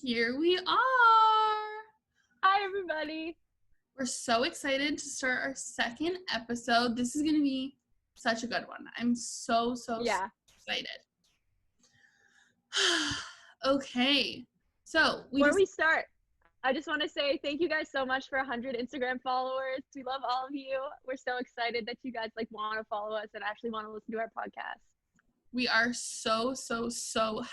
Here we are. Hi, everybody. We're so excited to start our second episode. This is going to be such a good one. I'm so excited. Okay. So, Before we start, I just want to say thank you guys so much for 100 Instagram followers. We love all of you. We're so excited that you guys want to follow us and actually want to listen to our podcast. We are so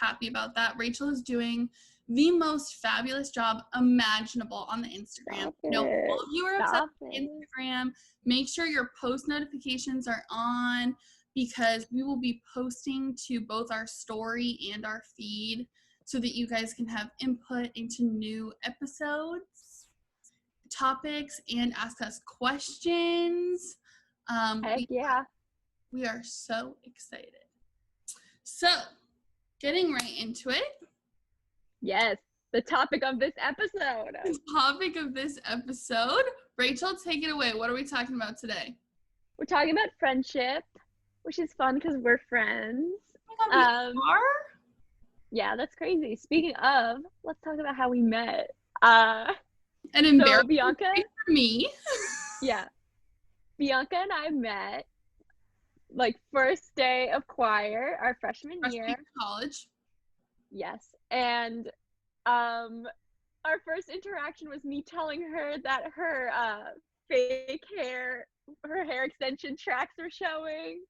happy about that. Rachel is doing the most fabulous job imaginable on the Instagram. All of you are obsessed with Instagram. Make sure your post notifications are on because we will be posting to both our story and our feed so that you guys can have input into new episodes, topics, and ask us questions. Heck yeah. We are so excited. So, getting right into it. Yes, the topic of this episode. Rachel, take it away. What are we talking about today? We're talking about friendship, which is fun because we're friends. Oh my God, we are? Yeah, that's crazy. Speaking of, let's talk about how we met. An embarrassing Bianca, for me. Yeah. Bianca and I met first day of choir, our freshman year. College. Yes. And our first interaction was me telling her that her fake hair, her hair extension tracks were showing,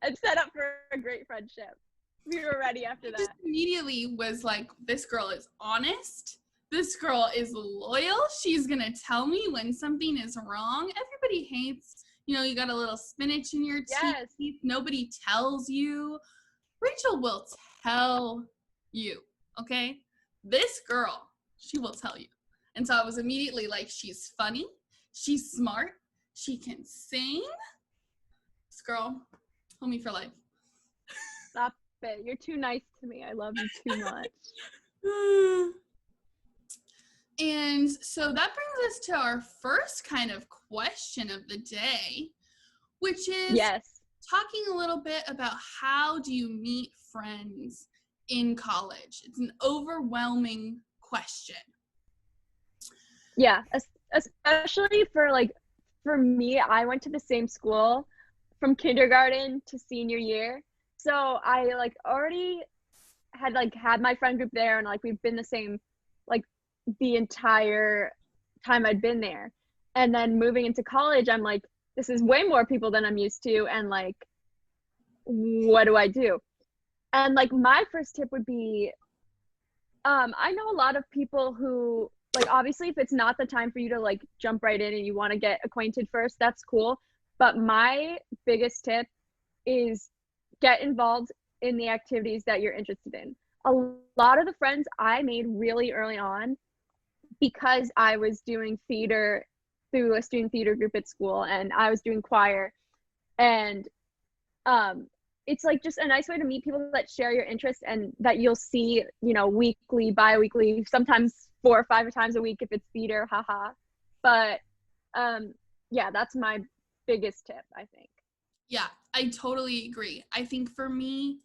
and set up for a great friendship. We were ready after that. Just immediately was like, this girl is honest. This girl is loyal. She's going to tell me when something is wrong. Everybody hates, you got a little spinach in your teeth. Yes. Nobody tells you. Rachel will tell you, okay? This girl, she will tell you. And so I was immediately like, she's funny. She's smart. She can sing. This girl, homie for life. Stop it. You're too nice to me. I love you too much. And so that brings us to our first kind of question of the day, which is talking a little bit about how do you meet friends in college? It's an overwhelming question. Yeah, especially for me, I went to the same school from kindergarten to senior year. So I already had my friend group there, and we've been the same the entire time I'd been there. And then moving into college, I'm like, this is way more people than I'm used to, and what do I do? And my first tip would be, I know a lot of people who obviously if it's not the time for you to jump right in and you want to get acquainted first, that's cool. But my biggest tip is get involved in the activities that you're interested in. A lot of the friends I made really early on because I was doing theater through a student theater group at school, and I was doing choir, and it's just a nice way to meet people that share your interests and that you'll see, weekly, bi-weekly, sometimes 4 or 5 times a week if it's theater, haha. But yeah, that's my biggest tip, I think. Yeah, I totally agree. I think for me,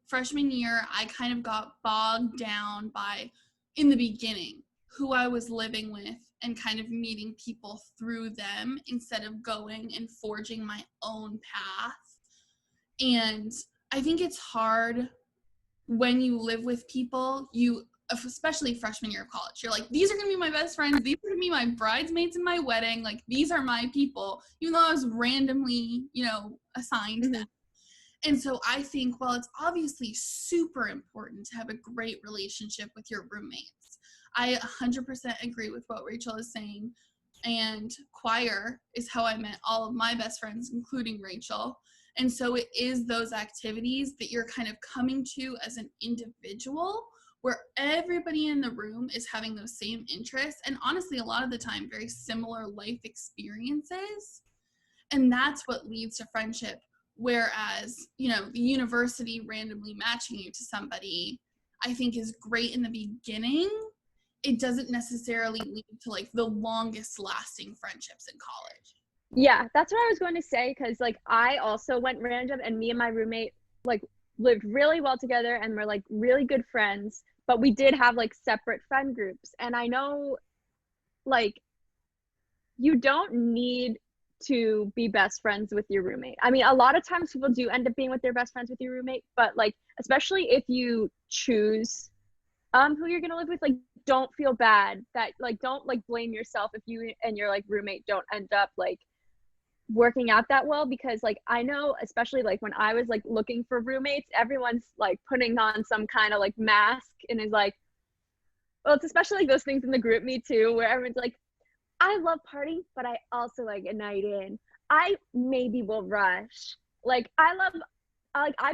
freshman year, I kind of got bogged down by, in the beginning, who I was living with and kind of meeting people through them instead of going and forging my own path. And I think it's hard when you live with people, especially freshman year of college, you're like, these are going to be my best friends. These are going to be my bridesmaids in my wedding. These are my people, even though I was randomly, assigned them. And so I think, well, it's obviously super important to have a great relationship with your roommates. I 100% agree with what Rachel is saying. And choir is how I met all of my best friends, including Rachel. And so it is those activities that you're kind of coming to as an individual where everybody in the room is having those same interests. And honestly, a lot of the time, very similar life experiences. And that's what leads to friendship. Whereas, the university randomly matching you to somebody, I think is great in the beginning. It doesn't necessarily lead to the longest lasting friendships in college. Yeah, that's what I was going to say, because I also went random, and me and my roommate lived really well together and were like really good friends, but we did have like separate friend groups. And I know like you don't need to be best friends with your roommate. I mean, a lot of times people do end up being with their best friends with your roommate, but like especially if you choose who you're gonna live with, like don't feel bad that like don't like blame yourself if you and your like roommate don't end up like working out that well, because like I know especially like when I was like looking for roommates, everyone's like putting on some kind of like mask and is like, well, it's especially like those things in the group me too where everyone's like, I love partying, but I also like a night in. I maybe will rush. Like I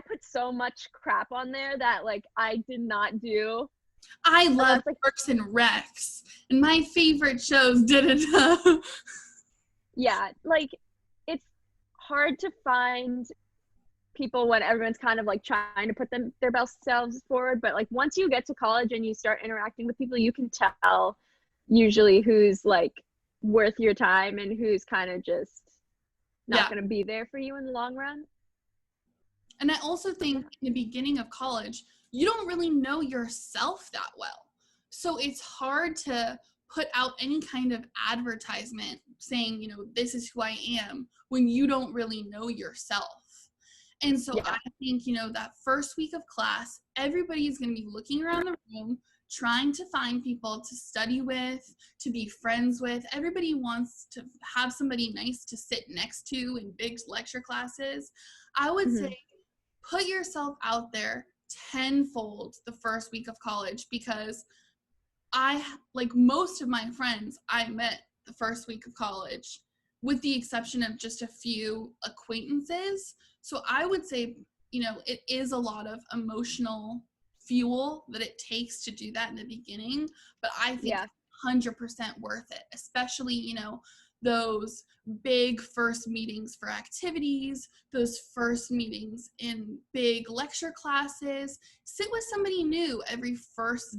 put so much crap on there that like I did not do. I love Like, Parks and Recs, and my favorite shows did it. yeah, like it's hard to find people when everyone's kind of like trying to put their best selves forward, but like once you get to college and you start interacting with people, you can tell usually who's like worth your time and who's kind of just not going to be there for you in the long run. And I also think in the beginning of college, you don't really know yourself that well. So it's hard to put out any kind of advertisement saying, this is who I am when you don't really know yourself. And so I think, that first week of class, everybody is going to be looking around the room, trying to find people to study with, to be friends with. Everybody wants to have somebody nice to sit next to in big lecture classes. I would say put yourself out there tenfold the first week of college, because like most of my friends I met the first week of college, with the exception of just a few acquaintances. So I would say, it is a lot of emotional fuel that it takes to do that in the beginning, but I think 100% worth it, especially, those big first meetings for activities, those first meetings in big lecture classes. Sit with somebody new every first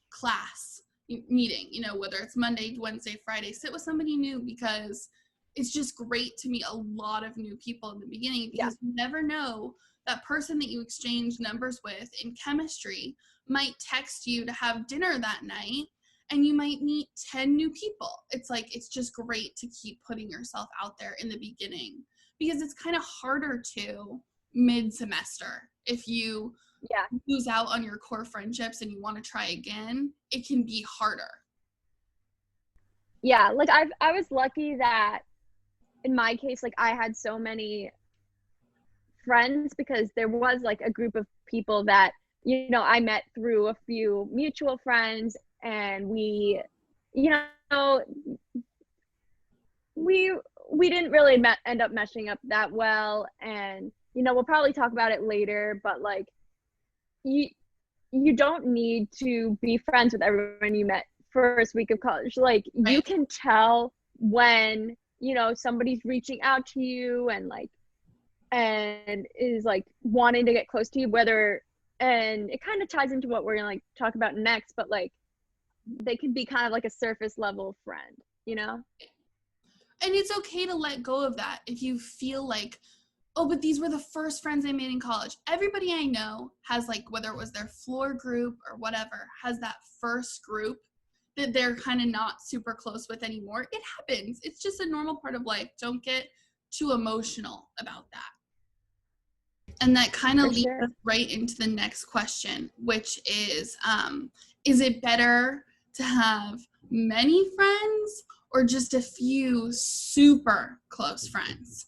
class meeting, whether it's Monday, Wednesday, Friday. Sit with somebody new, because it's just great to meet a lot of new people in the beginning, because you never know, that person that you exchange numbers with in chemistry might text you to have dinner that night, and you might meet 10 new people. It's just great to keep putting yourself out there in the beginning, because it's kind of harder to mid-semester. If you lose out on your core friendships and you want to try again, it can be harder. Yeah, like I was lucky that in my case, like I had so many friends, because there was like a group of people that I met through a few mutual friends, and we didn't really end up meshing up that well, and we'll probably talk about it later, but like you don't need to be friends with everyone you met first week of college. Like you can tell when somebody's reaching out to you and is like wanting to get close to you, and it kind of ties into what we're gonna like talk about next, but like they can be kind of like a surface level friend, And it's okay to let go of that if you feel like, oh, but these were the first friends I made in college. Everybody I know has, like, whether it was their floor group or whatever, has that first group that they're kind of not super close with anymore. It happens. It's just a normal part of life. Don't get too emotional about that. And that kind of leads us right into the next question, which is it better to have many friends or just a few super close friends?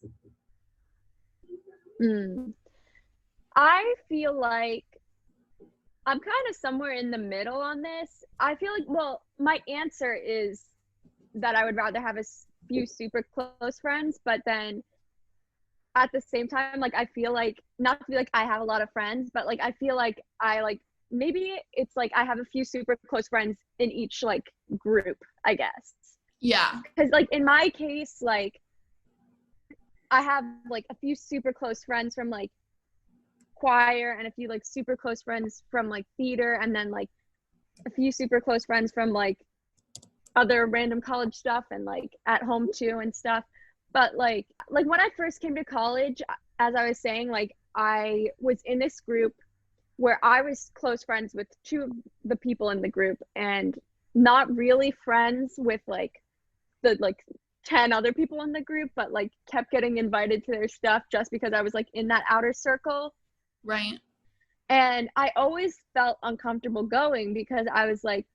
I feel like I'm kind of somewhere in the middle on this. I feel like, well, my answer is that I would rather have a few super close friends, but then at the same time, like, I feel like, not to be like I have a lot of friends, but like I feel like maybe it's like I have a few super close friends in each like group, I guess. Yeah. Because like in my case, like I have like a few super close friends from like choir, and a few like super close friends from like theater, and then like a few super close friends from like other random college stuff, and like at home too and stuff. But like when I first came to college, as I was saying, like I was in this group where I was close friends with two of the people in the group and not really friends with like the like 10 other people in the group, but like kept getting invited to their stuff just because I was like in that outer circle. Right. And I always felt uncomfortable going because I was like,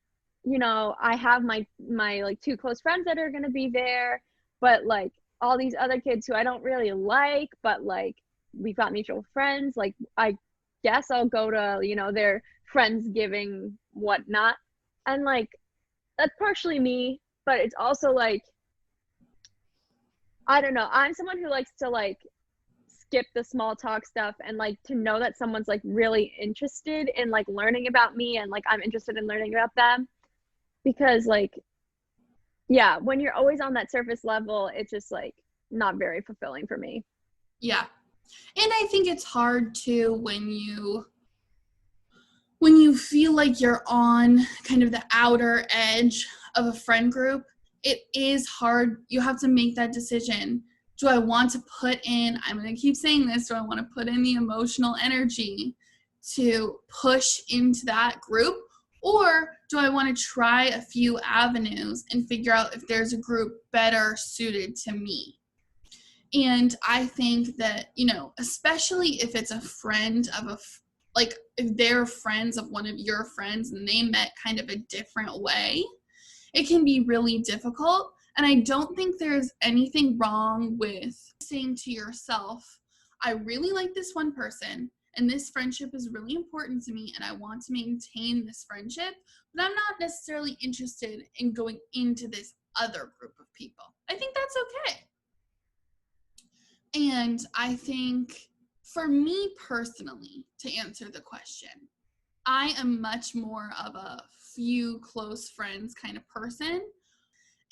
you know, I have my like two close friends that are going to be there, but like all these other kids who I don't really like, but like we've got mutual friends, like I guess I'll go to, you know, their friendsgiving whatnot. And like that's partially me, but it's also like I don't know. I'm someone who likes to like skip the small talk stuff and like to know that someone's like really interested in like learning about me and like I'm interested in learning about them, because like yeah, when you're always on that surface level, it's just like not very fulfilling for me. Yeah. And I think it's hard too when you feel like you're on kind of the outer edge of a friend group. It is hard. You have to make that decision. Do I want to put in, I'm going to keep saying this, do I want to put in the emotional energy to push into that group? Or do I want to try a few avenues and figure out if there's a group better suited to me? And I think that, you know, especially if it's a friend of like if they're friends of one of your friends and they met kind of a different way, it can be really difficult. And I don't think there's anything wrong with saying to yourself, I really like this one person and this friendship is really important to me and I want to maintain this friendship, but I'm not necessarily interested in going into this other group of people. I think that's okay. And I think for me personally, to answer the question, I am much more of a few close friends kind of person.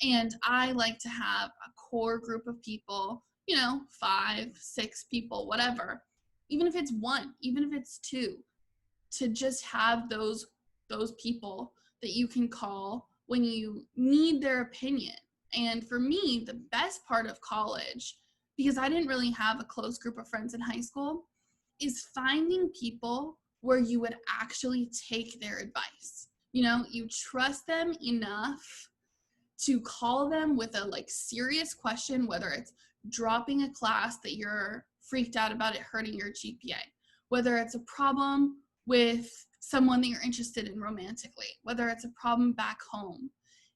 And I like to have a core group of people, you know, 5, 6 people, whatever. Even if it's one, even if it's two, to just have those people that you can call when you need their opinion. And for me, the best part of college, because I didn't really have a close group of friends in high school, is finding people where you would actually take their advice. You know, you trust them enough to call them with a like serious question, whether it's dropping a class that you're freaked out about it hurting your GPA, whether it's a problem with someone that you're interested in romantically, whether it's a problem back home.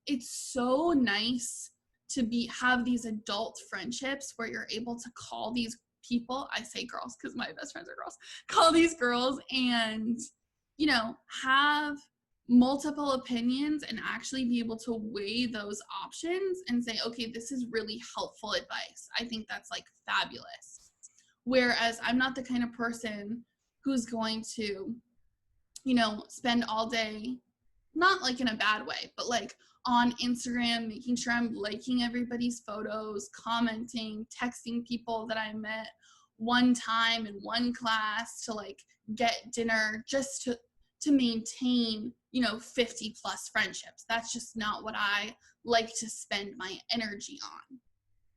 It's so nice to have these adult friendships where you're able to call these people, I say girls because my best friends are girls, call these girls and, you know, have multiple opinions and actually be able to weigh those options and say, okay, this is really helpful advice. I think that's like fabulous. Whereas I'm not the kind of person who's going to, you know, spend all day, not like in a bad way, but like on Instagram, making sure I'm liking everybody's photos, commenting, texting people that I met one time in one class to like get dinner just to maintain, you know, 50 plus friendships. That's just not what I like to spend my energy on,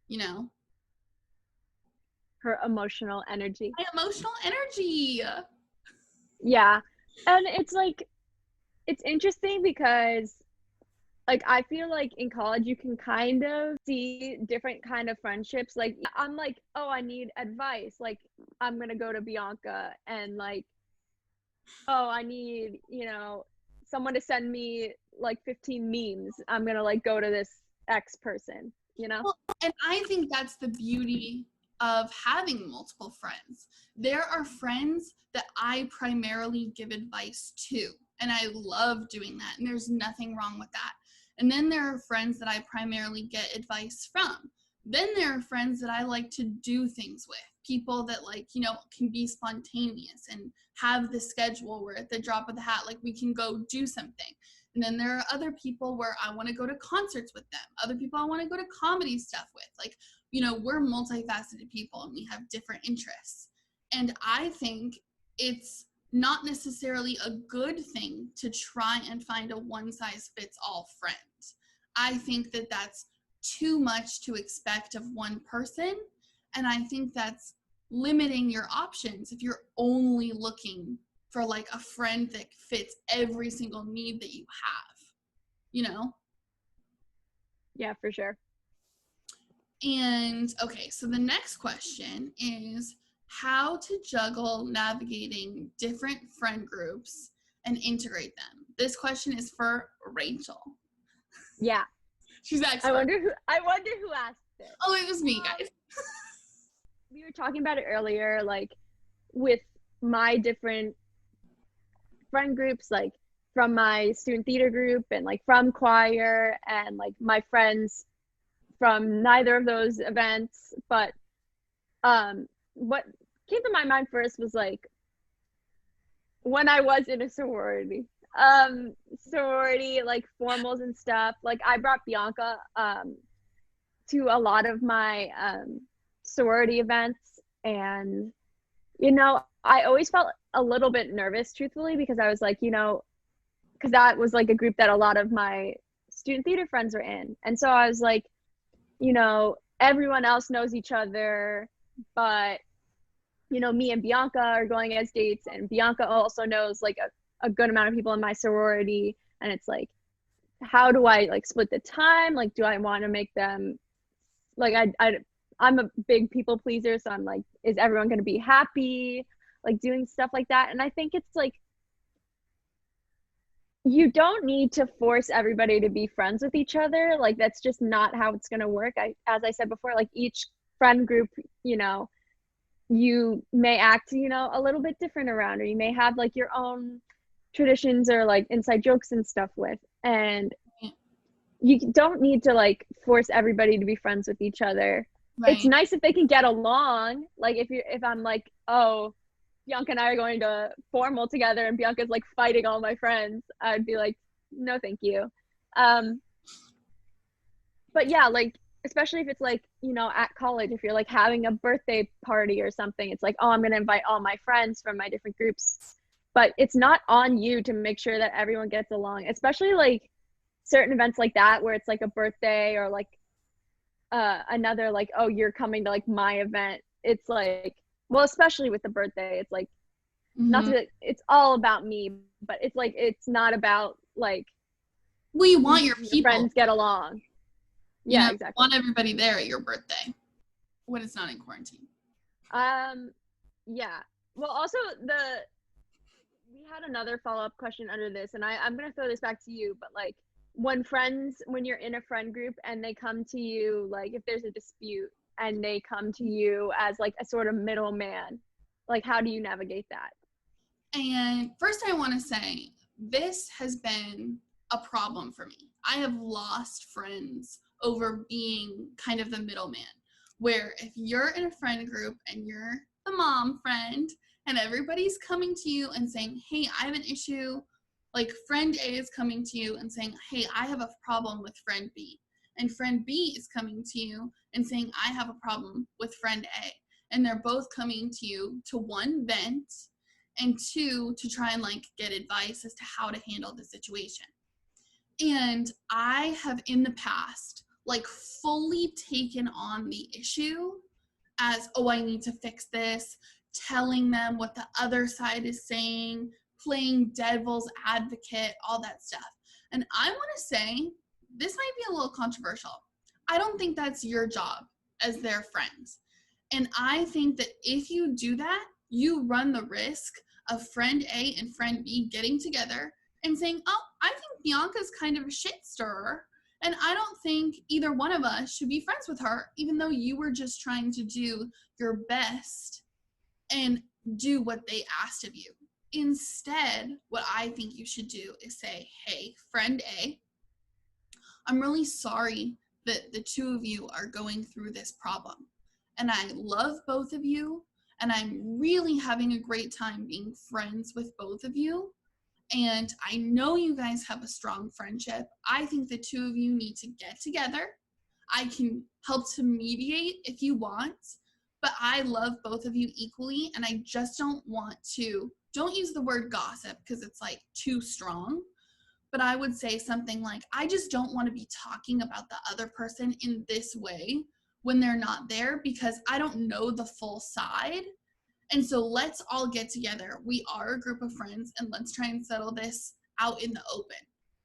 you know? Her emotional energy. My emotional energy. Yeah. And it's like it's interesting because like I feel like in college you can kind of see different kind of friendships. Like I'm like, oh, I need advice. Like I'm gonna go to Bianca, and like, oh, I need, you know, someone to send me like 15 memes. I'm gonna like go to this X person, you know? Well, and I think that's the beauty of having multiple friends. There are friends that I primarily give advice to, and I love doing that, and there's nothing wrong with that. And then there are friends that I primarily get advice from. Then there are friends that I like to do things with, people that like, you know, can be spontaneous and have the schedule where at the drop of the hat, like we can go do something. And then there are other people where I want to go to concerts with them, other people I want to go to comedy stuff with. Like, you know, we're multifaceted people and we have different interests. And I think it's not necessarily a good thing to try and find a one size fits all friend. I think that that's too much to expect of one person. And I think that's limiting your options if you're only looking for like a friend that fits every single need that you have, you know? Yeah, for sure. And okay, so the next question is how to juggle navigating different friend groups and integrate them. This question is for Rachel. Yeah. She's expert. I wonder who asked it. Oh, it was me, guys. We were talking about it earlier, like with my different friend groups, like from my student theater group and like from choir and like my friends from neither of those events. But what came to my mind first was like when I was in a sorority. Sorority, like formals and stuff. Like I brought Bianca to a lot of my sorority events, and you know, I always felt a little bit nervous, truthfully, because I was like, you know, because that was like a group that a lot of my student theater friends were in. And so I was like, you know, everyone else knows each other, but, you know, me and Bianca are going as dates, and Bianca also knows like a good amount of people in my sorority. And it's like, how do I like split the time? Like, do I want to make them like, I'm a big people pleaser. So I'm like, is everyone going to be happy? Like doing stuff like that. And I think it's like, you don't need to force everybody to be friends with each other. Like that's just not how it's going to work. As I said before, like each friend group, you know, you may act, you know, a little bit different around, or you may have like your own traditions or like inside jokes and stuff with. And you don't need to like force everybody to be friends with each other. Right. It's nice if they can get along. Like if I'm like, oh, Bianca and I are going to formal together and Bianca's like fighting all my friends, I'd be like, no, thank you. But yeah, like, especially if it's like, you know, at college, if you're like having a birthday party or something, it's like, oh, I'm going to invite all my friends from my different groups. But it's not on you to make sure that everyone gets along, especially like certain events like that, where it's like a birthday or like another, like, oh, you're coming to like my event. It's like, well, especially with the birthday, it's like, not to, it's all about me, but it's like, it's not about like, well, you want your people friends get along. Yeah, you know, exactly. Want everybody there at your birthday when it's not in quarantine. Yeah. Well, also we had another follow-up question under this, and I'm gonna throw this back to you, but like when you're in a friend group and they come to you, like if there's a dispute and they come to you as like a sort of middleman, like how do you navigate that? And first I want to say, this has been a problem for me. I have lost friends over being kind of the middleman, where if you're in a friend group and you're the mom friend and everybody's coming to you and saying, hey, I have an issue, like friend A is coming to you and saying, hey, I have a problem with friend B. And friend B is coming to you and saying, I have a problem with friend A. And they're both coming to you to one, vent, and two, to try and like get advice as to how to handle the situation. And I have in the past like fully taken on the issue as, oh, I need to fix this, telling them what the other side is saying, playing devil's advocate, all that stuff. And I want to say, this might be a little controversial. I don't think that's your job as their friends. And I think that if you do that, you run the risk of friend A and friend B getting together and saying, oh, I think Bianca's kind of a shit stirrer, and I don't think either one of us should be friends with her, even though you were just trying to do your best and do what they asked of you. Instead, what I think you should do is say, hey, friend A, I'm really sorry that the two of you are going through this problem. And I love both of you, and I'm really having a great time being friends with both of you. And I know you guys have a strong friendship. I think the two of you need to get together. I can help to mediate if you want, but I love both of you equally, and I just don't use the word gossip because it's like too strong, but I would say something like, I just don't want to be talking about the other person in this way when they're not there because I don't know the full side. And so let's all get together. We are a group of friends and let's try and settle this out in the open.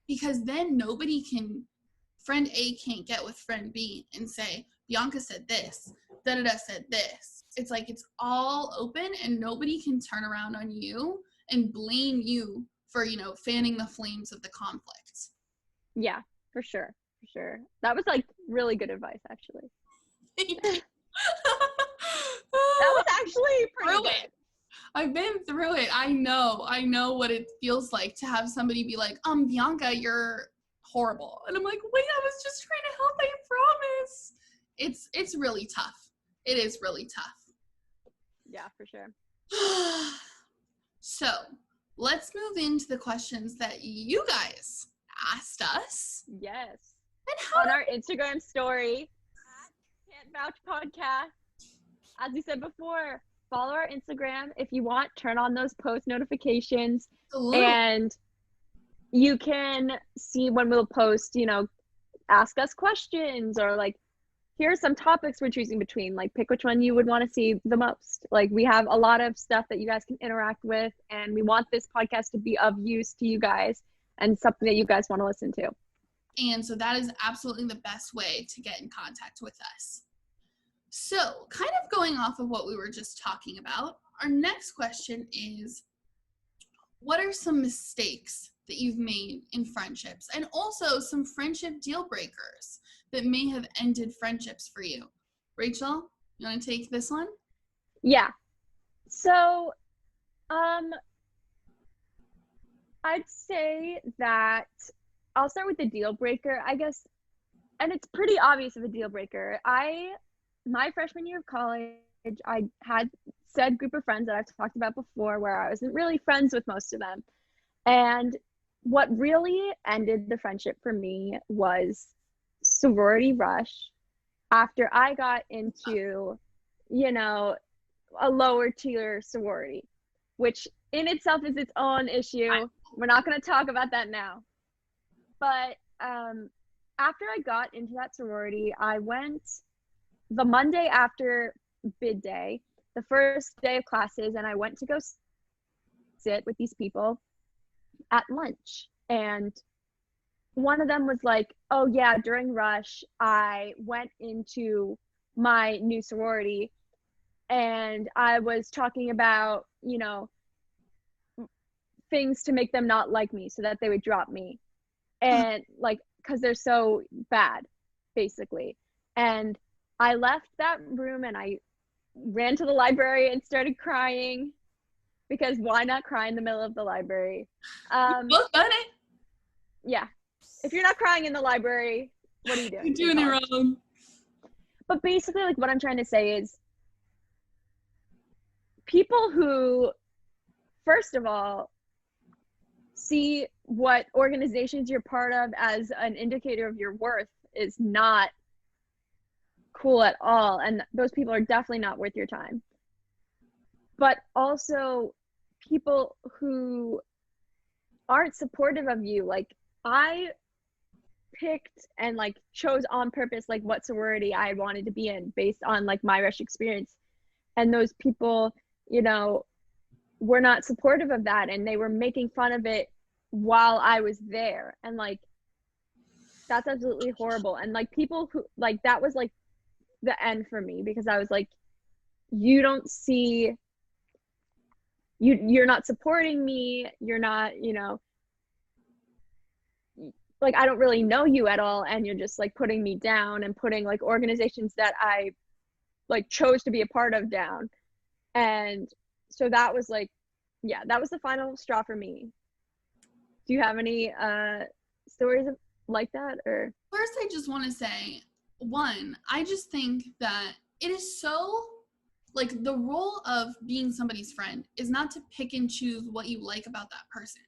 Because then friend A can't get with friend B and say, Bianca said this, da-da-da said this. It's like it's all open and nobody can turn around on you and blame you for, fanning the flames of the conflict. Yeah, for sure. For sure. That was like really good advice, actually. That was actually pretty good. I've been through it. I know what it feels like to have somebody be like, Bianca, you're horrible. And I'm like, wait, I was just trying to help, I promise. It's really tough. It is really tough. Yeah, for sure. So let's move into the questions that you guys asked us. Yes. On our Instagram story, Can't Vouch Podcast. As we said before, follow our Instagram. If you want, turn on those post notifications. Absolutely. And you can see when we'll post, ask us questions or like, here are some topics we're choosing between, like pick which one you would want to see the most. Like we have a lot of stuff that you guys can interact with, and we want this podcast to be of use to you guys and something that you guys want to listen to. And so that is absolutely the best way to get in contact with us. So kind of going off of what we were just talking about, our next question is, what are some mistakes that you've made in friendships, and also some friendship deal breakers that may have ended friendships for you? Rachel, you want to take this one? Yeah. So, I'd say that I'll start with the deal breaker, I guess, and it's pretty obvious of a deal breaker. My freshman year of college, I had said group of friends that I've talked about before where I wasn't really friends with most of them. And what really ended the friendship for me was sorority rush after I got into, a lower tier sorority, which in itself is its own issue. We're not going to talk about that now. But after I got into that sorority, I went the Monday after bid day, the first day of classes, and I went to go sit with these people at lunch. And one of them was like, oh yeah, during rush, I went into my new sorority and I was talking about, things to make them not like me so that they would drop me. And like, because they're so bad, basically. And I left that room and I ran to the library and started crying, because why not cry in the middle of the library? You've both done it. Yeah. If you're not crying in the library, what are you doing? You're doing it wrong. But basically, like, what I'm trying to say is people who, first of all, see what organizations you're part of as an indicator of your worth is not cool at all. And those people are definitely not worth your time. But also people who aren't supportive of you. Like, I picked and like chose on purpose like what sorority I wanted to be in based on like my rush experience. And those people, were not supportive of that, and they were making fun of it while I was there. And like, that's absolutely horrible. And like, people who like, that was like the end for me, because I was like, you don't see, you're not supporting me, you're not, like, I don't really know you at all, and you're just like putting me down and putting like organizations that I like chose to be a part of down. And so that was like, yeah, that was the final straw for me. Do you have any stories like that? Or first, I just want to say, one, I just think that it is so, like, the role of being somebody's friend is not to pick and choose what you like about that person.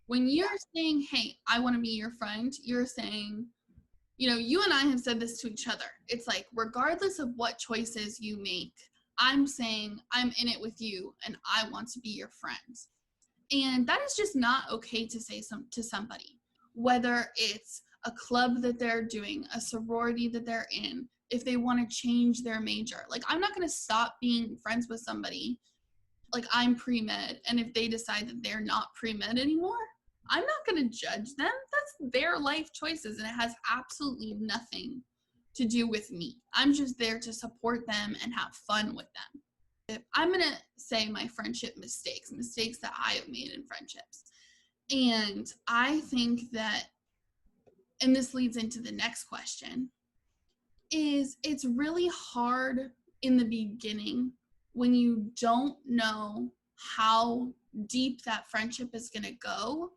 When you're saying, hey, I want to be your friend, you're saying, you and I have said this to each other. It's like, regardless of what choices you make, I'm saying I'm in it with you and I want to be your friend. And that is just not okay to say to somebody, whether it's a club that they're doing, a sorority that they're in, if they want to change their major. Like, I'm not going to stop being friends with somebody. Like, I'm pre-med, and if they decide that they're not pre-med anymore, I'm not going to judge them. That's their life choices, and it has absolutely nothing to do with me. I'm just there to support them and have fun with them. I'm going to say my friendship mistakes that I have made in friendships. And I think that, and this leads into the next question, is it's really hard in the beginning when you don't know how deep that friendship is going to go,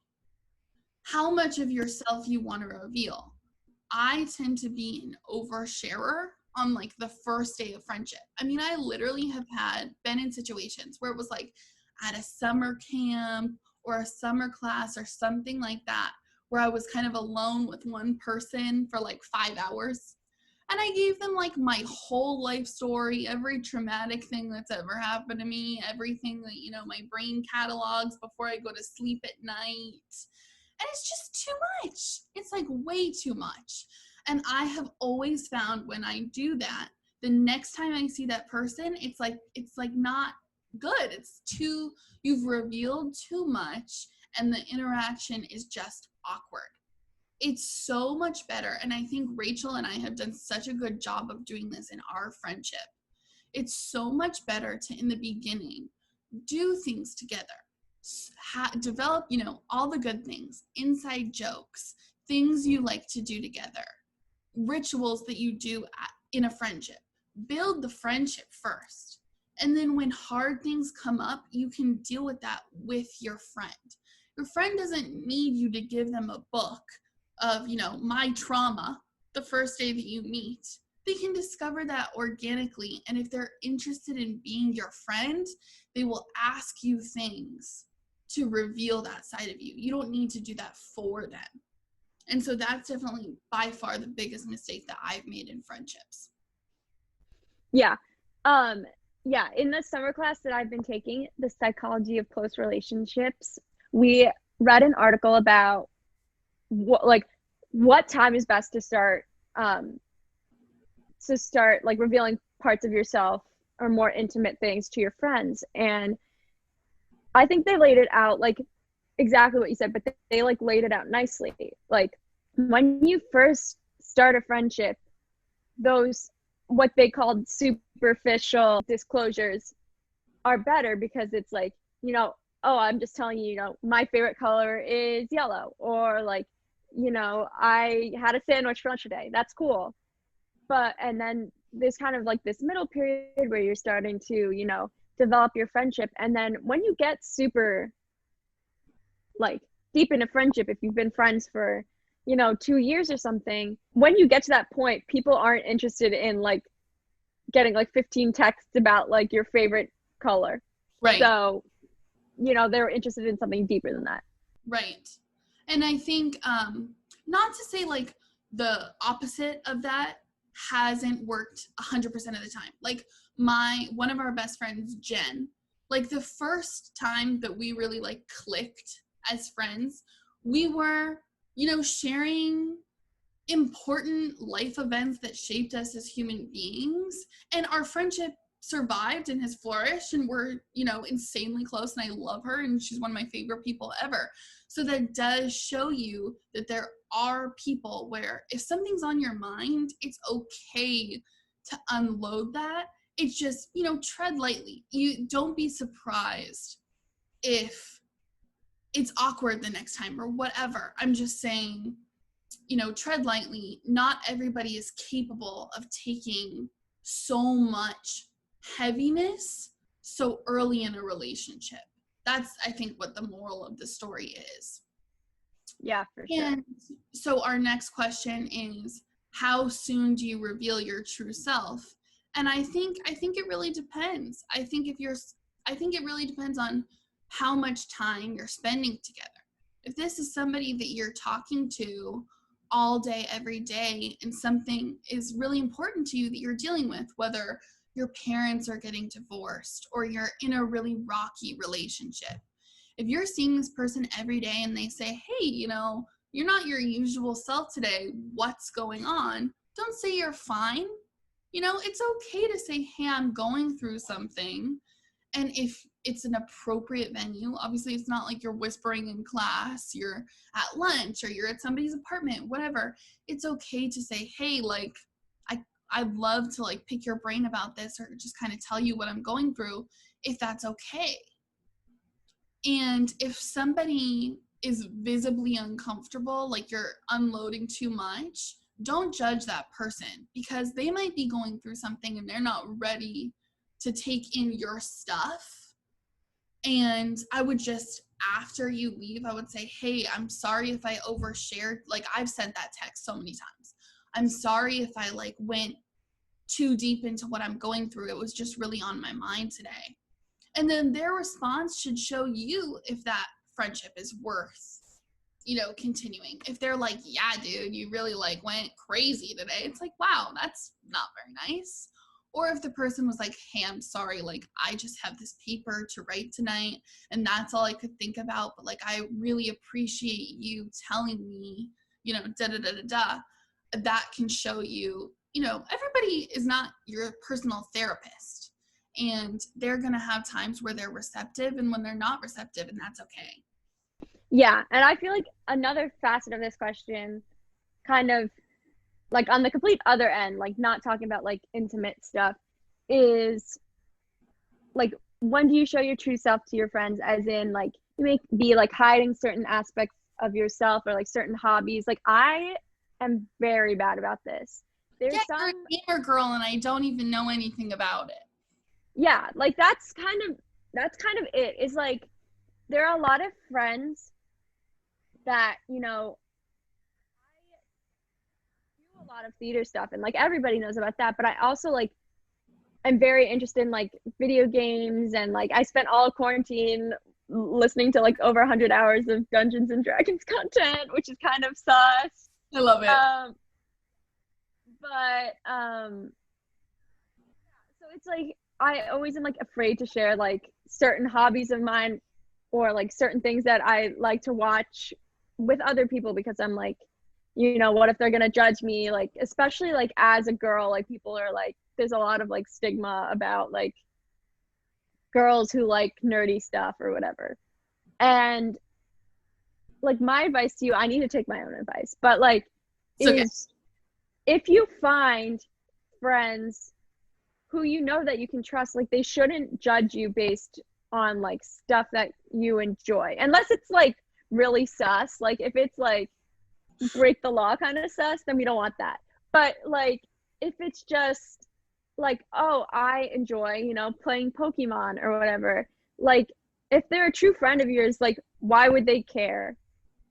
how much of yourself you want to reveal. I tend to be an oversharer on like the first day of friendship. I mean, I literally have been in situations where it was like at a summer camp or a summer class or something like that, where I was kind of alone with one person for like 5 hours. And I gave them like my whole life story, every traumatic thing that's ever happened to me, everything that, you know, my brain catalogs before I go to sleep at night. And it's just too much. It's like way too much. And I have always found when I do that, the next time I see that person, it's like not good. You've revealed too much, and the interaction is just awkward. It's so much better. And I think Rachel and I have done such a good job of doing this in our friendship. It's so much better to, in the beginning, do things together. Develop, you know, all the good things, inside jokes, things you like to do together, rituals that you do in a friendship. Build the friendship first. And then when hard things come up, you can deal with that with your friend. Your friend doesn't need you to give them a book of, you know, my trauma the first day that you meet. They can discover that organically. And if they're interested in being your friend, they will ask you things to reveal that side of you. You don't need to do that for them. And so that's definitely by far the biggest mistake that I've made in friendships. Yeah. Yeah, in the summer class that I've been taking, the psychology of close relationships, we read an article about what time is best to start like revealing parts of yourself or more intimate things to your friends. And I think they laid it out like exactly what you said, but they like laid it out nicely. Like when you first start a friendship, those what they called superficial disclosures are better, because it's like, you know, oh, I'm just telling you, you know, my favorite color is yellow, or like, you know, I had a sandwich for lunch today. That's cool. And then there's kind of like this middle period where you're starting to, you know, develop your friendship. And then when you get super like deep into friendship, if you've been friends for, you know, 2 years or something, when you get to that point, people aren't interested in like getting like 15 texts about like your favorite color. Right. So, you know, they're interested in something deeper than that. Right. And I think, not to say like the opposite of that hasn't worked 100% of the time. Like one of our best friends, Jen, like the first time that we really like clicked as friends, we were, you know, sharing important life events that shaped us as human beings, and our friendship survived and has flourished, and we're, you know, insanely close, and I love her, and she's one of my favorite people ever. So that does show you that there are people where if something's on your mind, it's okay to unload that. It's just, you know, tread lightly. You don't be surprised if it's awkward the next time or whatever. I'm just saying, you know, tread lightly. Not everybody is capable of taking so much heaviness so early in a relationship. That's, I think, what the moral of the story is. Yeah, for sure. And so our next question is, how soon do you reveal your true self? And I think it really depends. I think it really depends on how much time you're spending together. If this is somebody that you're talking to all day, every day, and something is really important to you that you're dealing with, whether your parents are getting divorced or you're in a really rocky relationship. If you're seeing this person every day and they say, hey, you know, you're not your usual self today, what's going on? Don't say you're fine. You know, it's okay to say, hey, I'm going through something. And if it's an appropriate venue, obviously it's not like you're whispering in class, you're at lunch, or you're at somebody's apartment, whatever. It's okay to say, hey, like, I'd love to like pick your brain about this, or just kind of tell you what I'm going through, if that's okay. And if somebody is visibly uncomfortable, like you're unloading too much, don't judge that person, because they might be going through something and they're not ready to take in your stuff. And I would just, after you leave, I would say, hey, I'm sorry if I overshared. Like, I've sent that text so many times. I'm sorry if I like went too deep into what I'm going through. It was just really on my mind today. And then their response should show you if that friendship is worth, you know, continuing. If they're like, yeah, dude, you really like went crazy today, it's like, wow, that's not very nice. Or if the person was like, hey, I'm sorry, like, I just have this paper to write tonight and that's all I could think about, but like, I really appreciate you telling me, you know, da da da da da. That can show you, you know, everybody is not your personal therapist, and they're going to have times where they're receptive and when they're not receptive, and that's okay. Yeah, and I feel like another facet of this question, kind of like on the complete other end, like not talking about like intimate stuff, is like, when do you show your true self to your friends? As in, like, you may be like hiding certain aspects of yourself or like certain hobbies. Like, I am very bad about this. Yeah, There's you're some, a gamer girl and I don't even know anything about it. yeah, like that's kind of it. Is like, there are a lot of friends that, you know, I do a lot of theater stuff and like everybody knows about that, but I also like, I'm very interested in like video games, and like I spent all quarantine listening to like over 100 hours of Dungeons and Dragons content, which is kind of sus. I love it. But so it's like I always am like afraid to share like certain hobbies of mine or like certain things that I like to watch with other people, because I'm like, you know, what if they're gonna judge me? Like, especially like as a girl, like people are like, there's a lot of like stigma about like girls who like nerdy stuff or whatever. And like, my advice to you, I need to take my own advice, but like, It's okay. is if you find friends who you know that you can trust, like they shouldn't judge you based on like stuff that you enjoy, unless it's like really sus. Like if it's like break the law kind of sus, then we don't want that. But like if it's just like, oh, I enjoy, you know, playing Pokemon or whatever, like if they're a true friend of yours, like why would they care?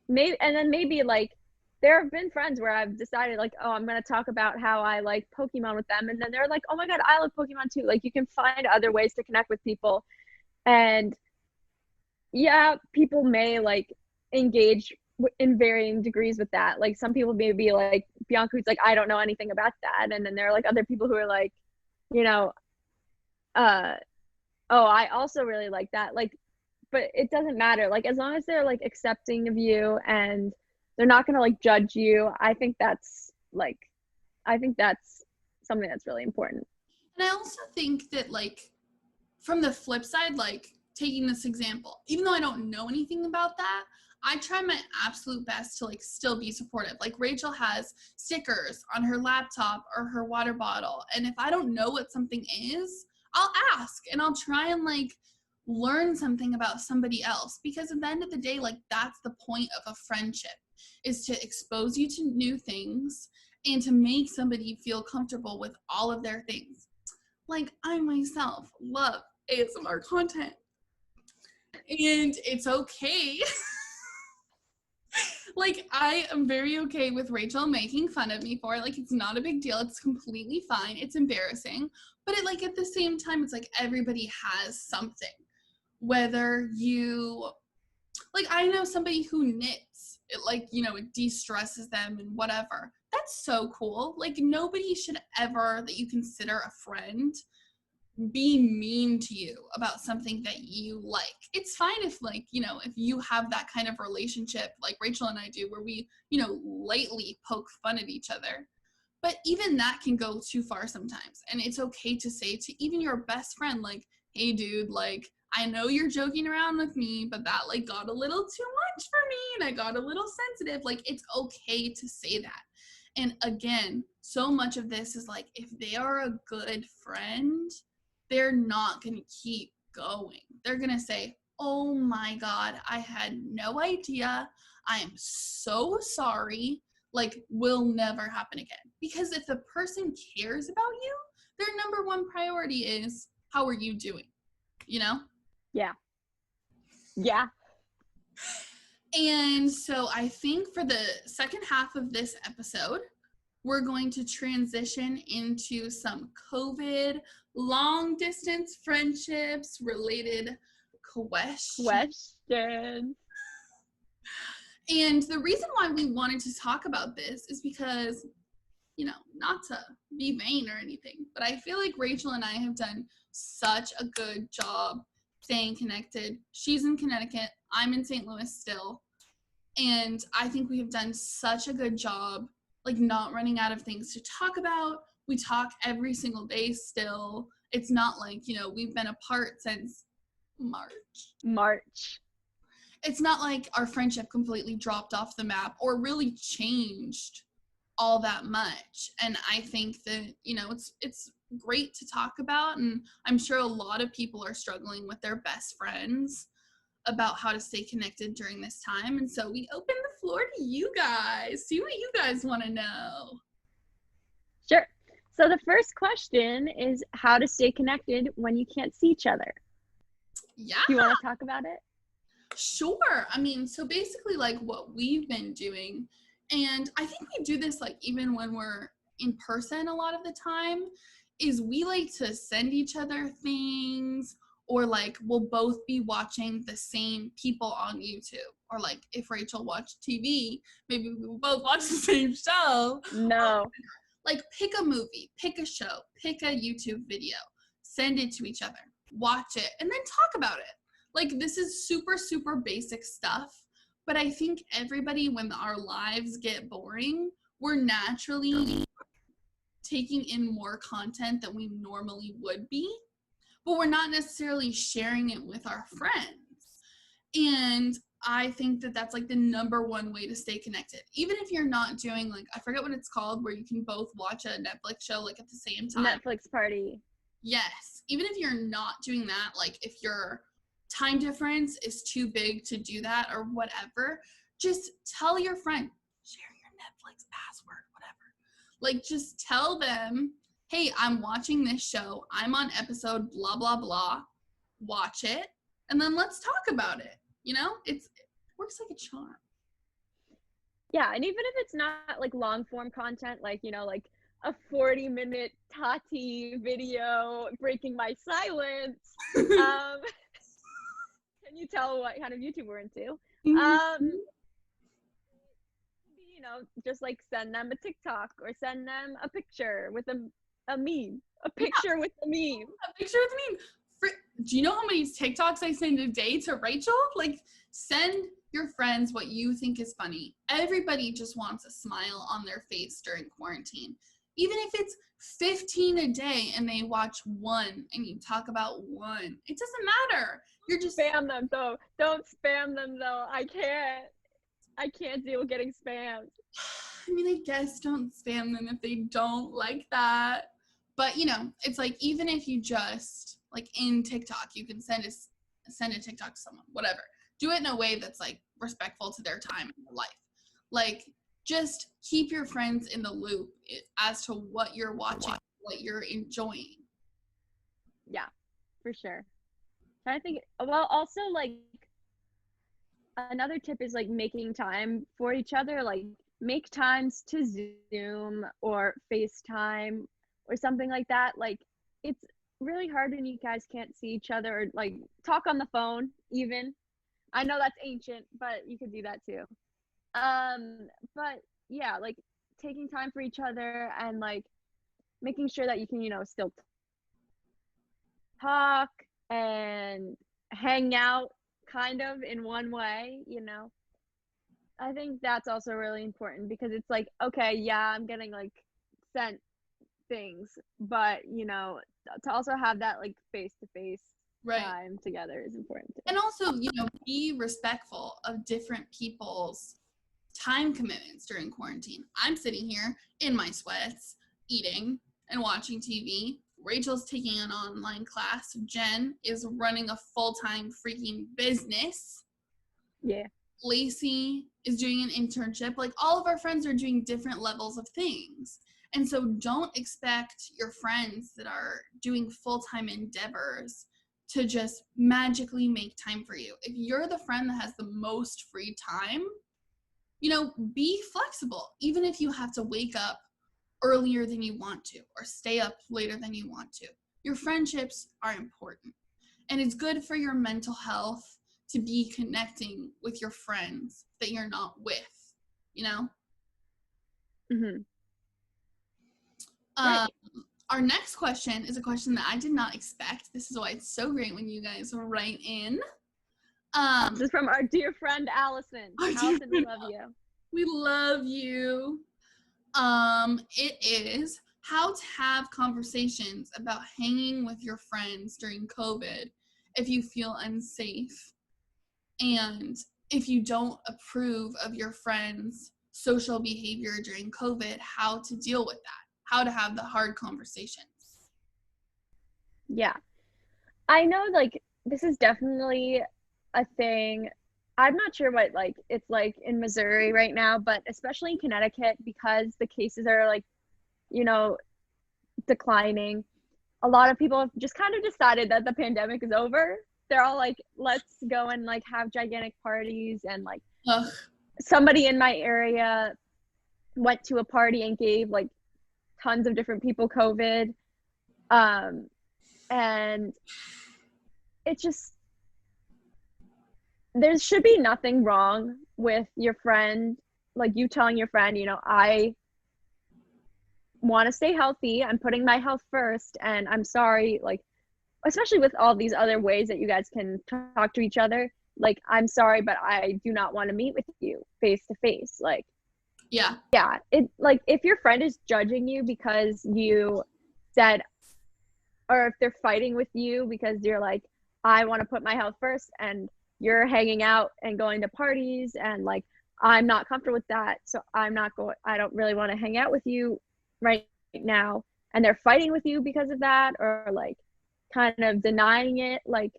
Maybe, and then maybe like there have been friends where I've decided like, oh, I'm gonna talk about how I like Pokemon with them, and then they're like, oh my god, I love Pokemon too. Like you can find other ways to connect with people, and yeah, people may like engage in varying degrees with that. Like some people may be like Bianca, who's like, I don't know anything about that, and then there are like other people who are like, you know, uh, oh, I also really like that. Like, but it doesn't matter. Like as long as they're like accepting of you and they're not gonna like judge you, I think that's something that's really important. And I also think that, like, from the flip side, like, taking this example, even though I don't know anything about that, I try my absolute best to, like, still be supportive. Like, Rachel has stickers on her laptop or her water bottle. And if I don't know what something is, I'll ask and I'll try and, like, learn something about somebody else. Because at the end of the day, like, that's the point of a friendship, is to expose you to new things and to make somebody feel comfortable with all of their things. Like, I myself love ASMR content, and it's okay. Like, I am very okay with Rachel making fun of me for it. Like, it's not a big deal. It's completely fine. It's embarrassing. But like at the same time, it's like everybody has something. Whether you, like, I know somebody who knits. It, like, you know, it de-stresses them and whatever. That's so cool. Like, nobody should ever, that you consider a friend, be mean to you about something that you like. It's fine if, like, you know, if you have that kind of relationship like Rachel and I do, where we, you know, lightly poke fun at each other. But even that can go too far sometimes. And it's okay to say to even your best friend, like, hey, dude, like, I know you're joking around with me, but that, like, got a little too much for me and I got a little sensitive. Like, it's okay to say that. And again, so much of this is like, if they are a good friend, they're not going to keep going. They're going to say, oh my God, I had no idea. I am so sorry. Like, will never happen again. Because if the person cares about you, their number one priority is, how are you doing? You know? Yeah. Yeah. And so I think for the second half of this episode, we're going to transition into some COVID long distance friendships related questions. And the reason why we wanted to talk about this is because, you know, not to be vain or anything, but I feel like Rachel and I have done such a good job staying connected. She's in Connecticut. I'm in St. Louis still. And I think we have done such a good job, like, not running out of things to talk about. We talk every single day still. It's not like, you know, we've been apart since March. It's not like our friendship completely dropped off the map or really changed all that much. And I think that, you know, it's great to talk about, and I'm sure a lot of people are struggling with their best friends about how to stay connected during this time. And so we open the floor to you guys. See what you guys want to know. Sure. So the first question is how to stay connected when you can't see each other. Yeah. You want to talk about it? Sure. I mean, so basically, like, what we've been doing, and I think we do this, like, even when we're in person a lot of the time, is we like to send each other things, or, like, we'll both be watching the same people on YouTube. Or, like, if Rachel watched TV, maybe we will both watch the same show. No. Like, pick a movie, pick a show, pick a YouTube video, send it to each other, watch it, and then talk about it. Like, this is super, super basic stuff, but I think everybody, when our lives get boring, we're naturally taking in more content than we normally would be, but we're not necessarily sharing it with our friends. And I think that that's, like, the number one way to stay connected. Even if you're not doing, like, I forget what it's called, where you can both watch a Netflix show, like, at the same time. Netflix party. Yes. Even if you're not doing that, like, if your time difference is too big to do that or whatever, just tell your friend, share your Netflix password, whatever. Like, just tell them, hey, I'm watching this show. I'm on episode blah, blah, blah. Watch it. And then let's talk about it. You know, it works like a charm. Yeah, and even if it's not like long form content, like, you know, like a 40-minute Tati video breaking my silence. Can you tell what kind of YouTube we're into? You know, just like send them a TikTok or send them a picture with a meme. A picture with a meme. A picture with a meme. Do you know how many TikToks I send a day to Rachel? Like, send your friends what you think is funny. Everybody just wants a smile on their face during quarantine. Even if it's 15 a day and they watch one and you talk about one, it doesn't matter. You're just spam them though. Don't spam them though. I can't deal with getting spammed. I mean, I guess don't spam them if they don't like that. But, you know, it's like, even if you just, like, in TikTok, you can send a TikTok to someone, whatever. Do it in a way that's, like, respectful to their time and their life. Like, just keep your friends in the loop as to what you're watching, what you're enjoying. Yeah, for sure. I think, well, also, like, another tip is, like, making time for each other. Like, make times to Zoom or FaceTime or something like that. Like, it's really hard when you guys can't see each other, or, like, talk on the phone even. I know that's ancient, but you could do that too. But yeah, like, taking time for each other and, like, making sure that you can, you know, still talk and hang out kind of in one way, you know. I think that's also really important, because it's like, okay, yeah, I'm getting, like, sent things, but you know, to also have that like face-to-face Right. time together is important too. And also, you know, be respectful of different people's time commitments during quarantine. I'm sitting here in my sweats, eating and watching TV. Rachel's taking an online class. Jen is running a full-time freaking business. Yeah. Lacey is doing an internship. Like, all of our friends are doing different levels of things. And so don't expect your friends that are doing full-time endeavors to just magically make time for you. If you're the friend that has the most free time, you know, be flexible. Even if you have to wake up earlier than you want to or stay up later than you want to. Your friendships are important. And it's good for your mental health to be connecting with your friends that you're not with, you know? Mm-hmm. Right. Our next question is a question that I did not expect. This is why it's so great when you guys write in. This is from our dear friend Allison. Allison, we love you. We love you. It is how to have conversations about hanging with your friends during COVID if you feel unsafe, and if you don't approve of your friends' social behavior during COVID, how to deal with that, how to have the hard conversations. Yeah. I know, like, this is definitely a thing. I'm not sure what, like, it's like in Missouri right now, but especially in Connecticut, because the cases are, like, you know, declining. A lot of people have just kind of decided that the pandemic is over. They're all like, let's go and, like, have gigantic parties. And, like, Ugh. somebody in my area went to a party and gave, like, tons of different people COVID. And it's just, there should be nothing wrong with your friend, like you telling your friend, you know, I want to stay healthy. I'm putting my health first, and I'm sorry, like, especially with all these other ways that you guys can talk to each other. Like, I'm sorry, but I do not want to meet with you face to face. Like, yeah, it, like, if your friend is judging you because you said, or if they're fighting with you because you're like, I want to put my health first, and you're hanging out and going to parties, and, like, I'm not comfortable with that, so I don't really want to hang out with you right now, and they're fighting with you because of that, or, like, kind of denying it, like,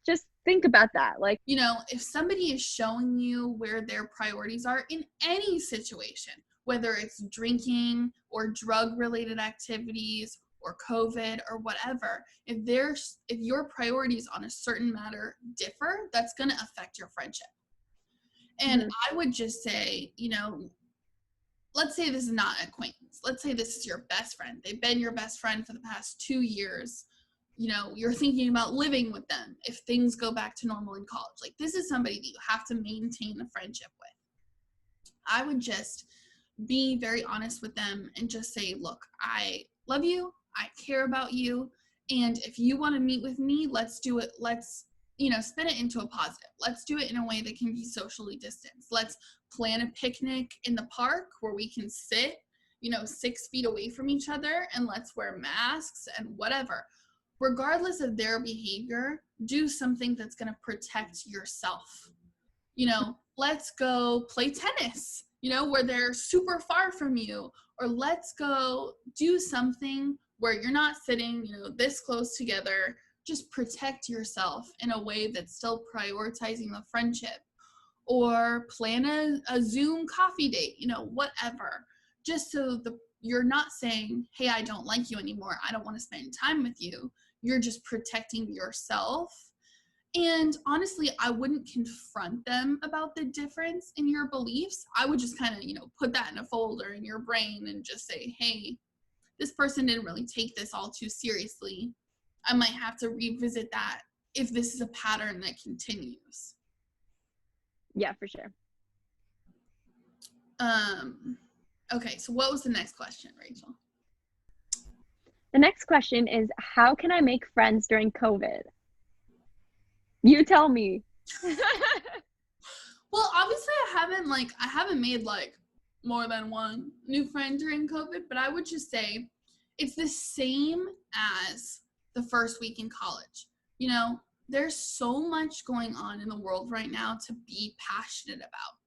just think about that. Like, you know, if somebody is showing you where their priorities are in any situation, whether it's drinking or drug related activities or COVID or whatever, if your priorities on a certain matter differ, that's going to affect your friendship. And I would just say, you know, let's say this is not an acquaintance. Let's say this is your best friend. They've been your best friend for the past 2 years. You know, you're thinking about living with them if things go back to normal in college. Like, this is somebody that you have to maintain a friendship with. I would just be very honest with them and just say, look, I love you. I care about you. And if you want to meet with me, let's do it. Let's, you know, spin it into a positive. Let's do it in a way that can be socially distanced. Let's plan a picnic in the park where we can sit, you know, 6 feet away from each other, and let's wear masks and whatever. Regardless of their behavior, do something that's going to protect yourself. You know, let's go play tennis, you know, where they're super far from you, or let's go do something where you're not sitting, you know, this close together. Just protect yourself in a way that's still prioritizing the friendship, or plan a Zoom coffee date, you know, whatever. Just so you're not saying, hey, I don't like you anymore. I don't want to spend time with you. You're just protecting yourself. And honestly, I wouldn't confront them about the difference in your beliefs. I would just kind of, you know, put that in a folder in your brain and just say, hey, this person didn't really take this all too seriously. I might have to revisit that if this is a pattern that continues. Yeah, for sure. Okay, so what was the next question, Rachel? The next question is, how can I make friends during COVID? You tell me. Well, obviously I haven't made, like, more than one new friend during COVID, but I would just say it's the same as the first week in college. You know, there's so much going on in the world right now to be passionate about.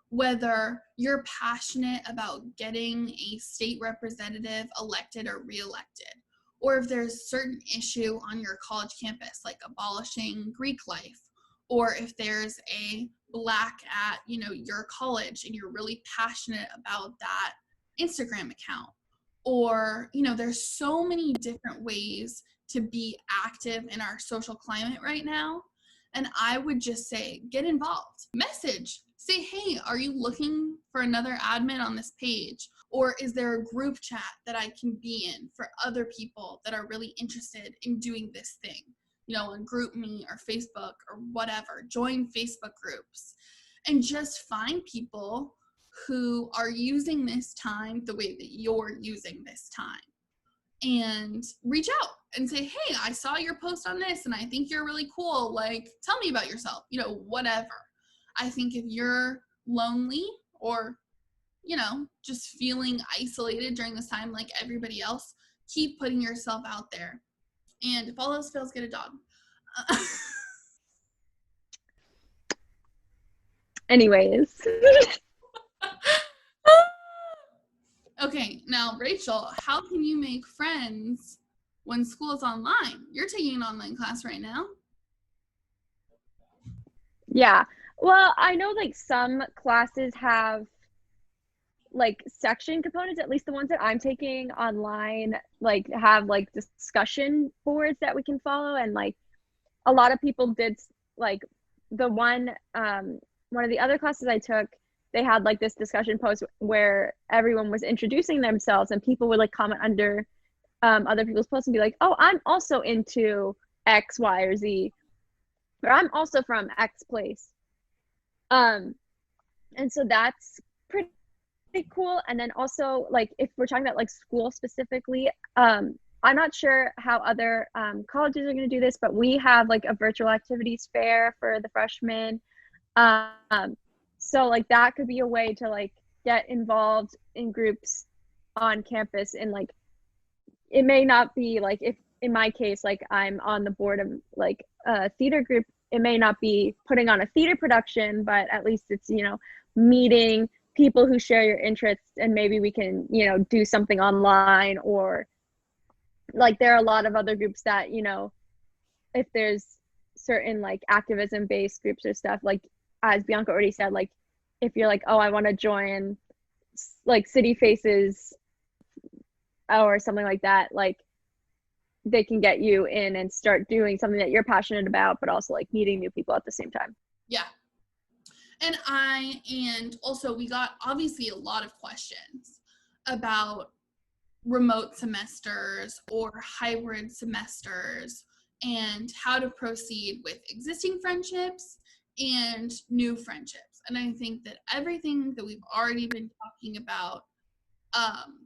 Whether you're passionate about getting a state representative elected or reelected, or if there's a certain issue on your college campus, like abolishing Greek life, or if there's a black at, your college and you're really passionate about that Instagram account, or, there's so many different ways to be active in our social climate right now. And I would just say, get involved. Message, say, hey, are you looking for another admin on this page? Or is there a group chat that I can be in for other people that are really interested in doing this thing? On GroupMe or Facebook or whatever. Join Facebook groups and just find people who are using this time the way that you're using this time. And reach out and say, hey, I saw your post on this and I think you're really cool. Like, tell me about yourself, whatever. I think if you're lonely or, just feeling isolated during this time like everybody else, keep putting yourself out there. And if all else fails, get a dog. Anyways. Okay, now, Rachel, how can you make friends when school is online? You're taking an online class right now. Yeah. Well, I know like some classes have like section components, at least the ones that I'm taking online, like have like discussion boards that we can follow. And like a lot of people did, like the one of the other classes I took, they had like this discussion post where everyone was introducing themselves and people would like comment under other people's posts and be like, oh, I'm also into X, Y, or Z, or I'm also from X place. And so that's pretty cool. And then also, like, if we're talking about like school specifically, I'm not sure how other colleges are going to do this, but we have like a virtual activities fair for the freshmen. So like that could be a way to like get involved in groups on campus. And like, it may not be like, if in my case, like I'm on the board of like a theater group, it may not be putting on a theater production, but at least it's, meeting people who share your interests, and maybe we can, do something online. Or like there are a lot of other groups that, if there's certain like activism based groups or stuff, like as Bianca already said, like if you're like, oh, I want to join like City Faces or something like that, like they can get you in and start doing something that you're passionate about, but also like meeting new people at the same time. Yeah. And also we got obviously a lot of questions about remote semesters or hybrid semesters and how to proceed with existing friendships and new friendships. And I think that everything that we've already been talking about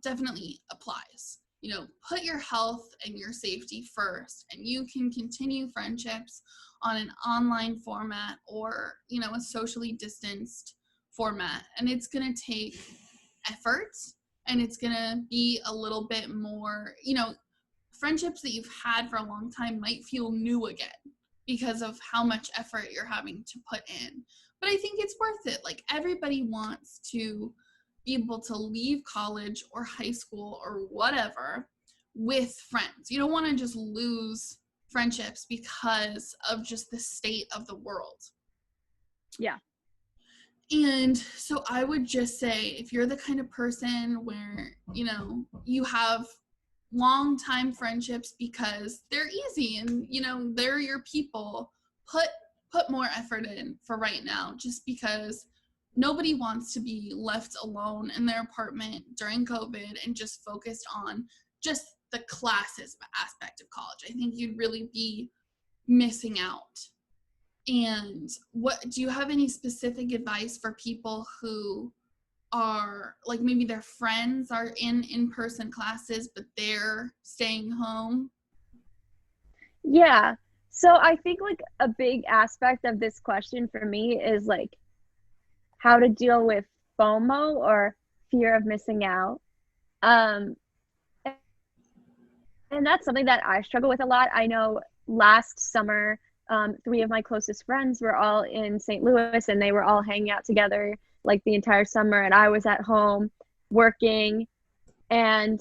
definitely applies. Put your health and your safety first, and you can continue friendships on an online format or, a socially distanced format. And it's going to take effort, and it's going to be a little bit more, friendships that you've had for a long time might feel new again because of how much effort you're having to put in. But I think it's worth it. Like, everybody wants to be able to leave college or high school or whatever with friends. You don't want to just lose friendships because of just the state of the world. Yeah. And so I would just say, if you're the kind of person where, you have long time friendships because they're easy and, they're your people, put more effort in for right now, just because nobody wants to be left alone in their apartment during COVID and just focused on just the classes aspect of college. I think you'd really be missing out. And do you have any specific advice for people who are like, maybe their friends are in in-person classes, but they're staying home? Yeah. So I think like a big aspect of this question for me is like how to deal with FOMO, or fear of missing out. Um, and that's something that I struggle with a lot. I know last summer, three of my closest friends were all in St. Louis and they were all hanging out together like the entire summer. And I was at home working. And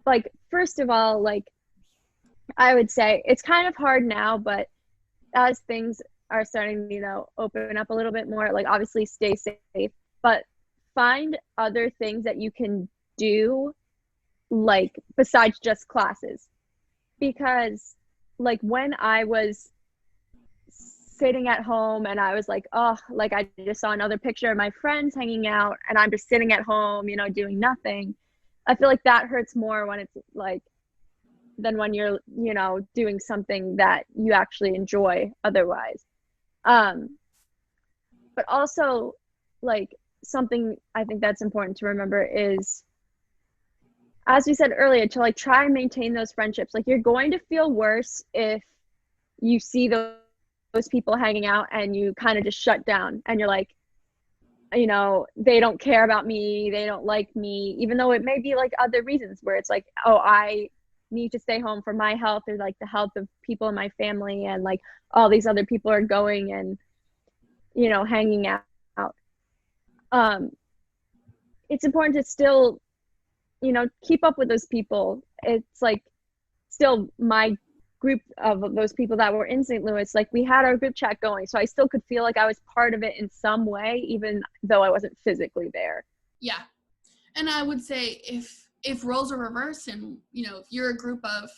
like, first of all, like, I would say it's kind of hard now, but as things are starting to, open up a little bit more, like, obviously stay safe, but find other things that you can do, like, besides just classes. Because, like, when I was sitting at home and I was like, oh, like, I just saw another picture of my friends hanging out and I'm just sitting at home, doing nothing. I feel like that hurts more when it's like, than when you're, doing something that you actually enjoy otherwise. But also, like, something I think that's important to remember is, as we said earlier, to like try and maintain those friendships. Like, you're going to feel worse if you see those people hanging out and you kind of just shut down and you're like, they don't care about me, they don't like me, even though it may be like other reasons where it's like, oh, I need to stay home for my health or like the health of people in my family, and like all these other people are going and hanging out. It's important to still keep up with those people. It's like still my group of those people that were in St. Louis, like we had our group chat going, so I still could feel like I was part of it in some way, even though I wasn't physically there. Yeah. And I would say if roles are reversed and, if you're a group of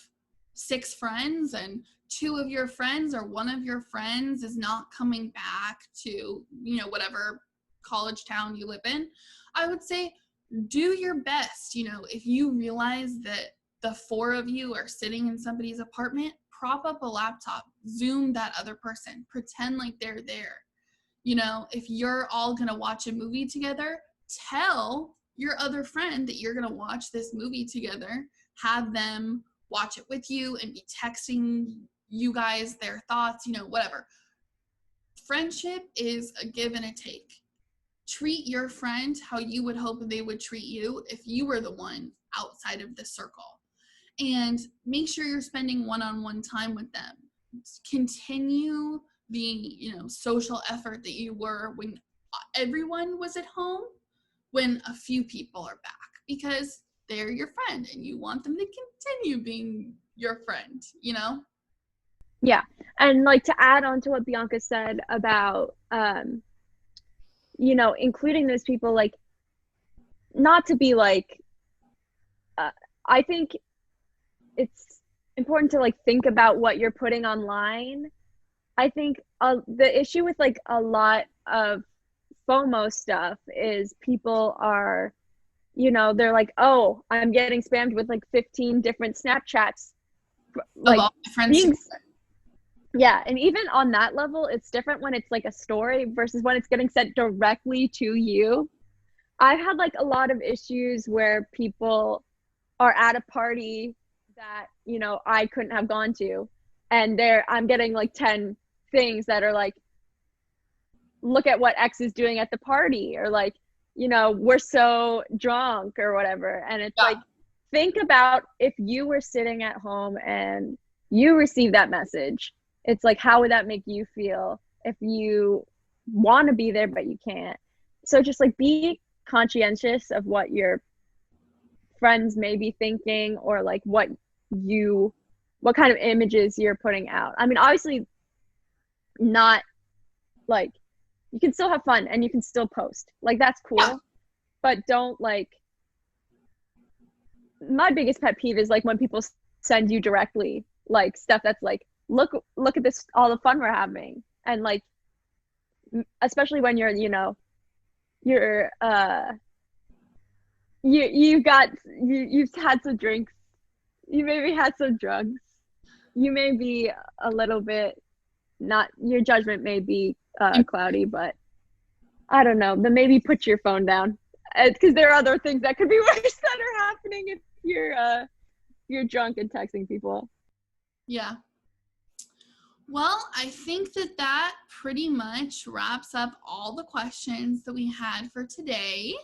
6 friends and 2 of your friends or 1 of your friends is not coming back to, whatever college town you live in, I would say do your best. If you realize that the 4 of you are sitting in somebody's apartment, prop up a laptop, Zoom that other person, pretend like they're there. If you're all going to watch a movie together, tell your other friend that you're going to watch this movie together, have them watch it with you and be texting you guys their thoughts, whatever. Friendship is a give and a take. Treat your friend how you would hope they would treat you if you were the one outside of the circle. And make sure you're spending one-on-one time with them. Continue the, social effort that you were when everyone was at home, when a few people are back, because they're your friend and you want them to continue being your friend, Yeah. And like to add on to what Bianca said about, including those people, like, not to be like, I think it's important to like think about what you're putting online. I think the issue with like a lot of FOMO stuff is people are, they're like, oh, I'm getting spammed with like 15 different Snapchats. Like, all my friends. Yeah, and even on that level, it's different when it's like a story versus when it's getting sent directly to you. I've had like a lot of issues where people are at a party that, I couldn't have gone to, and I'm getting like 10 things that are like, look at what X is doing at the party, or like, we're so drunk or whatever. And it's like, think about if you were sitting at home and you received that message. It's like, how would that make you feel if you want to be there but you can't? So just like be conscientious of what your friends may be thinking, or like what kind of images you're putting out. I mean, obviously not like, you can still have fun and you can still post, like that's cool, but don't like, my biggest pet peeve is like when people send you directly like stuff that's like, look at this, all the fun we're having. And like, especially when you're you've had some drinks, you maybe had some drugs, you may be a little bit, not, your judgment may be cloudy, but I don't know, then maybe put your phone down, because there are other things that could be worse that are happening if you're drunk and texting people. Yeah. Well, I think that pretty much wraps up all the questions that we had for today.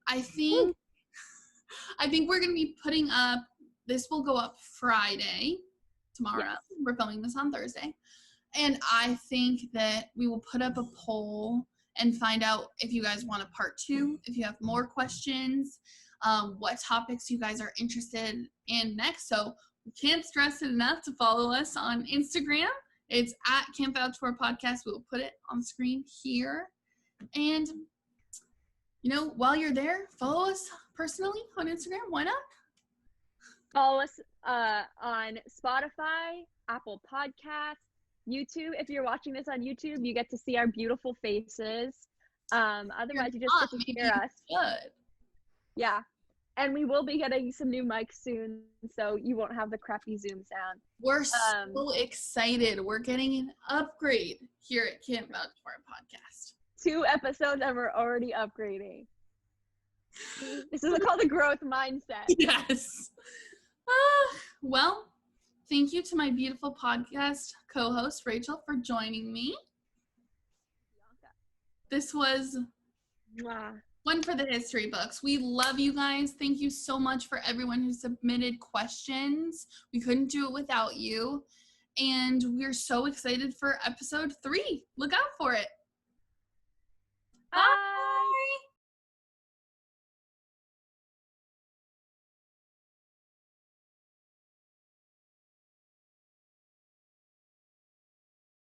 I think we're going to be putting up, this will go up Friday, tomorrow. Yes. We're filming this on Thursday. And I think that we will put up a poll and find out if you guys want a part 2, if you have more questions, what topics you guys are interested in next. So we can't stress it enough to follow us on Instagram. It's at Camp Outdoor Podcast. We'll put it on the screen here. And, you know, while you're there, follow us personally on Instagram. Why not? Follow us on Spotify, Apple Podcasts, YouTube. If you're watching this on YouTube, you get to see our beautiful faces. Otherwise, you just get to hear us. Good. Yeah. And we will be getting some new mics soon, so you won't have the crappy Zoom sound. We're so excited. We're getting an upgrade here at Camp Outdoor Podcast. 2 episodes and we're already upgrading. This is called the growth mindset. Yes. Well, thank you to my beautiful podcast co-host, Rachel, for joining me. This was one for the history books. We love you guys. Thank you so much for everyone who submitted questions. We couldn't do it without you. And we're so excited for episode 3. Look out for it. Bye.